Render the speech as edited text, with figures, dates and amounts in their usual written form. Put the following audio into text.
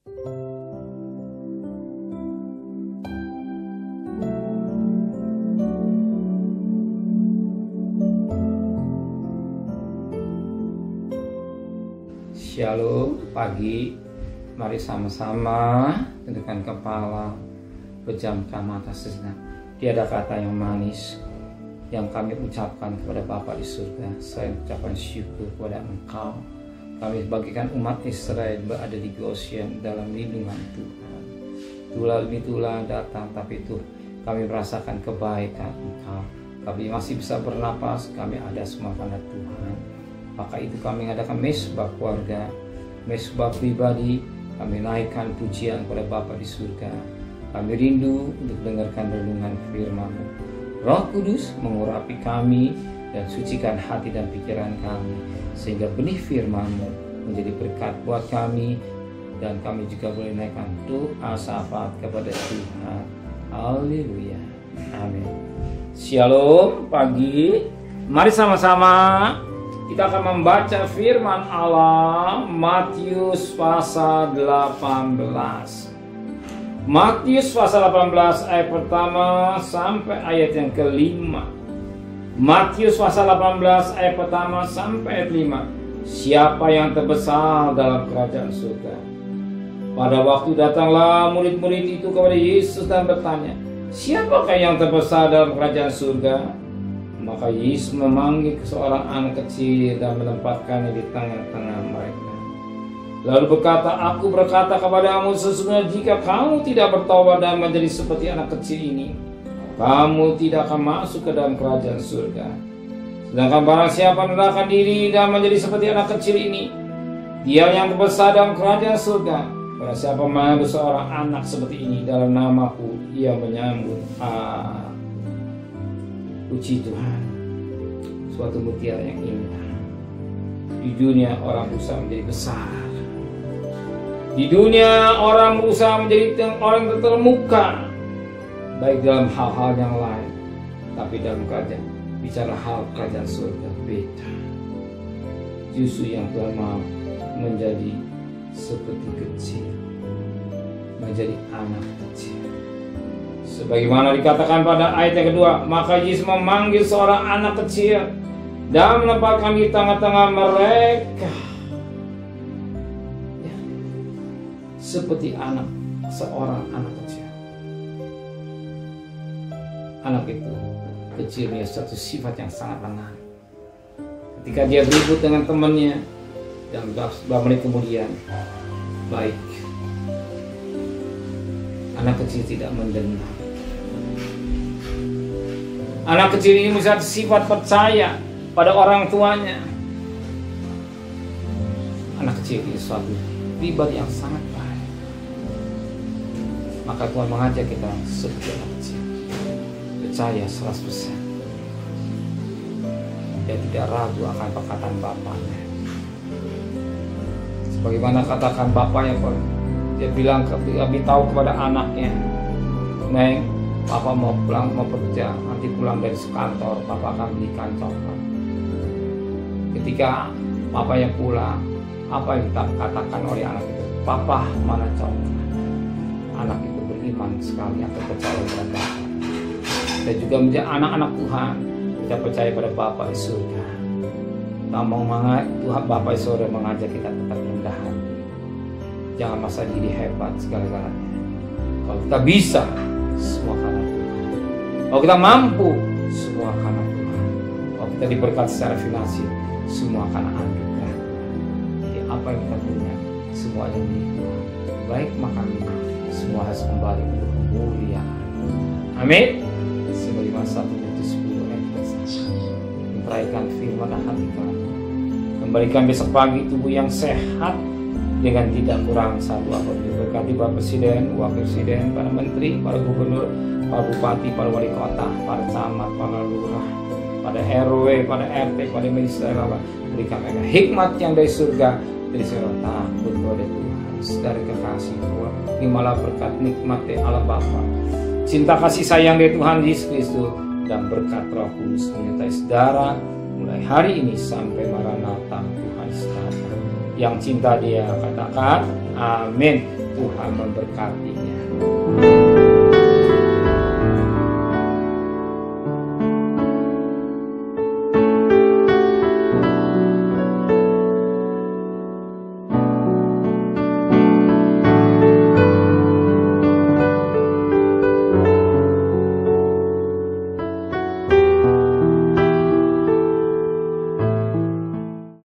Shalom pagi, mari sama-sama tundukkan kepala, pejamkan mata sejenak. Tiada kata yang manis yang kami ucapkan kepada Bapa di surga selain ucapan syukur kepada Engkau. Kami bagikan umat Israel berada di Goshen dalam lindungan Tuhan. Tulah datang, tapi itu kami merasakan kebaikan Engkau. Kami masih bisa bernapas, kami ada semua karena Tuhan. Maka itu kami mengadakan mesbah keluarga, mesbah pribadi. Kami naikkan pujian kepada Bapa di surga. Kami rindu untuk dengarkan renungan firman-Mu. Roh Kudus mengurapi kami dan sucikan hati dan pikiran kami, sehingga benih firman-Mu menjadi berkat buat kami, dan kami juga boleh naikkan doa syafaat kepada Tuhan. Haleluya. Amin. Shalom pagi. Mari sama-sama kita akan membaca firman Allah Matius pasal 18. Matius pasal 18 ayat pertama sampai ayat yang kelima. Matius pasal 18 ayat pertama sampai ayat 5. Siapa yang terbesar dalam kerajaan surga? Pada waktu datanglah murid-murid itu kepada Yesus dan bertanya, siapakah yang terbesar dalam kerajaan surga? Maka Yesus memanggil seorang anak kecil dan menempatkannya di tengah-tengah mereka. Lalu berkata, aku berkata kepadamu, sesungguhnya jika kamu tidak bertobat dan menjadi seperti anak kecil ini, kamu tidak akan masuk ke dalam kerajaan surga. Sedangkan barang siapa merendahkan diri dan menjadi seperti anak kecil ini, dia yang terbesar dalam kerajaan surga. Barang siapa menyambut seorang anak seperti ini dalam namaku, ia menyambut puji Tuhan. Suatu mutiara yang indah. Di dunia orang berusaha menjadi besar. Di dunia orang berusaha menjadi orang terkemuka, baik dalam hal-hal yang lain. Tapi dalam kerajaan, bicara hal kerajaan surga beda. Justru yang Tuhan mau menjadi seperti kecil, menjadi anak kecil. Sebagaimana dikatakan pada ayat yang kedua, maka Yesus memanggil seorang anak kecil dan menempatkan di tengah-tengah mereka. Ya, seperti seorang anak kecil. Anak itu kecilnya satu sifat yang sangat lengah. Ketika dia ribut dengan temannya dan beberapa menit kemudian baik. Anak kecil tidak mendengar. Anak kecil ini memiliki sifat percaya pada orang tuanya. Anak kecil ini suatu pribadi yang sangat baik. Maka Tuhan mengajak kita seperti anak kecil, percaya 100%. Dia tidak ragu akan perkataan bapaknya. Sebagaimana katakan bapaknya, dia bilang, beritahu kepada anaknya, Neng, Papa mau pulang, mau kerja, nanti pulang dari kantor, Papa akan belikan coklat. Ketika Papa yang pulang, apa yang dikatakan oleh anak itu? Papa, mana coklat? Anak itu beriman sekali atau percaya pada Bapa. Dan juga menjadi anak-anak Tuhan, kita percaya pada Bapa di surga. Tuhan Bapa di surga mengajak kita tetap rendah hati. Jangan merasa diri hebat segala-galanya. Kalau kita bisa, semua karena Tuhan. Kalau kita mampu, semua karena Tuhan. Kalau kita diberkati secara finansial, semua karena anugerah. Jadi apa yang kita punya, semua yang milik Tuhan. Baik makan minum, semua harus kembali untuk kemuliaan. Amin. Sebagaimana 1 Korintus 10 ayat 1. Memperaihkan firman dan hati kami. Kembalikan besok pagi tubuh yang sehat dengan tidak kurang satu apapun. Berkati Bapak Presiden, Wakil Presiden, para Menteri, para Gubernur, para Bupati, para Wali Kota, para Camat, para Lurah, pada RW, pada RT, pada Minister Allah. Berikan mereka hikmat yang dari surga, dari surga takut kepada Tuhan, dari kekasih Tuhan. Terimalah berkat nikmat dari Allah Bapa, cinta kasih sayang dari Tuhan Yesus Kristus, dan berkat Roh Kudus menyertai saudara mulai hari ini sampai Maranatha Tuhan Yesus datang. Yang cinta dia katakan amin. Tuhan memberkatinya.